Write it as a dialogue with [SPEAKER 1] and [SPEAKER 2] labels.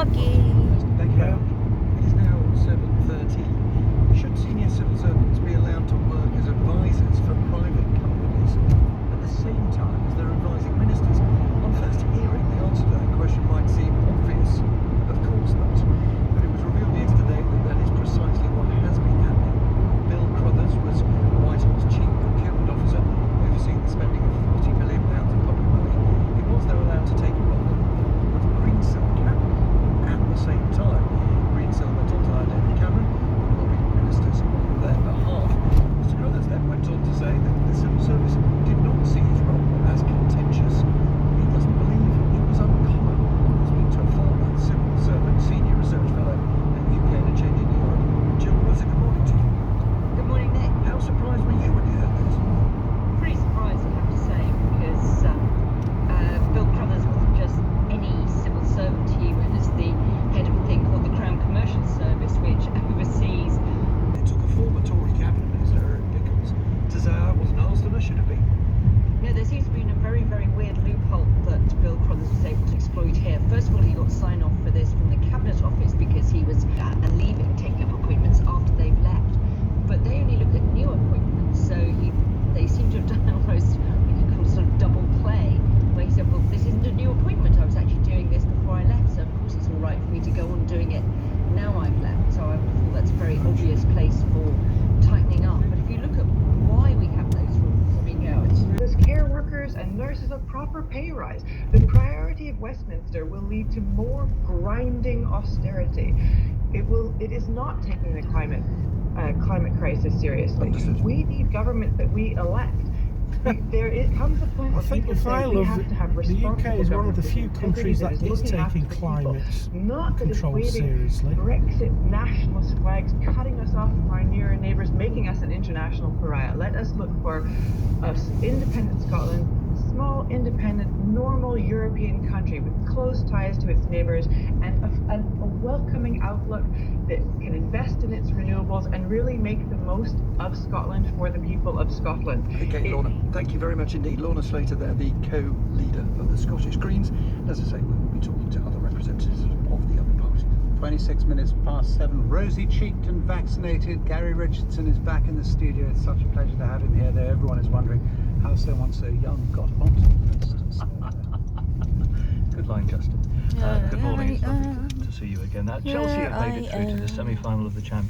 [SPEAKER 1] Bucky.
[SPEAKER 2] Thank you. It is now 7:30. Should senior civil servants be allowed to work as advisors for private companies at the same time as they're advising ministers? On first hearing, the answer to that question might seem obvious. Of course not. But it was revealed yesterday that that is precisely what has been happening. Bill Crothers was Whitehall's chief procurement officer, overseeing the spending of £40 million of public money. He was, though, allowed to take a role of green cell cap at the same time. Green cell went on to hire David Cameron and lobbied ministers on their behalf. Mr. Crothers then went on to say that the civil service did not see his role as contentious. He doesn't believe it was uncommon. Speak to a former civil servant, senior research fellow at UK and a Changing Europe. Jill Russell, good morning to you.
[SPEAKER 3] Good morning, Nick.
[SPEAKER 2] How surprised were you when you heard this?
[SPEAKER 3] Pretty surprised, I have to say, because Bill Crothers wasn't just any civil servant. He was the head of a thing called the Crown Commercial Service, which oversees.
[SPEAKER 2] It took a former Tory cabinet minister, Eric Pickles, to say I wasn't asked and I should have been.
[SPEAKER 3] No, there seems to be a very, very weird loophole that Bill Crothers was able to exploit here. First of all, he got sign off for this from the Cabinet Office because he was leaving, taking up appointments after they've left. But they only looked at new appointments, so they seem to have done almost what you could call sort of double play, where he said, well, this isn't a new appointment, I was actually doing this before I left, so of course it's all right for me to go on doing it now I've left. So I thought that's a very obvious place for tightening up. But if you look at why we have those rules, I mean,
[SPEAKER 4] As care workers and nurses a proper pay rise. The priority of Westminster will lead to more grinding austerity. It is not taking the climate crisis seriously.
[SPEAKER 2] Understood.
[SPEAKER 4] We need governments that we elect. Comes a point where
[SPEAKER 5] I think
[SPEAKER 4] people
[SPEAKER 5] if I
[SPEAKER 4] say we
[SPEAKER 5] love
[SPEAKER 4] have to have
[SPEAKER 5] the UK
[SPEAKER 4] responsible
[SPEAKER 5] is one of the
[SPEAKER 4] government
[SPEAKER 5] few countries that is
[SPEAKER 4] looking after
[SPEAKER 5] taking
[SPEAKER 4] the people,
[SPEAKER 5] climate
[SPEAKER 4] not that it's
[SPEAKER 5] control
[SPEAKER 4] waving
[SPEAKER 5] seriously.
[SPEAKER 4] Brexit nationalist flags, cutting us off from our nearer neighbours, making us an international pariah. Let us look for independent Scotland, small, independent, normal European country with close ties to its neighbours and a welcoming outlook that can invest in its renewables and really make the most of Scotland for the people of Scotland.
[SPEAKER 2] Okay, Lorna, thank you very much indeed. Lorna Slater there, the co-leader of the Scottish Greens. And as I say, we will be talking to other representatives of the other parties.
[SPEAKER 6] 26 minutes past 7. Rosy-cheeked and vaccinated. Gary Richardson is back in the studio. It's such a pleasure to have him here. There, everyone is wondering how someone so young got onto the list.
[SPEAKER 7] Good line, Justin. Good morning. It's lovely to see you again. Chelsea have made it through to the semi-final of the Champions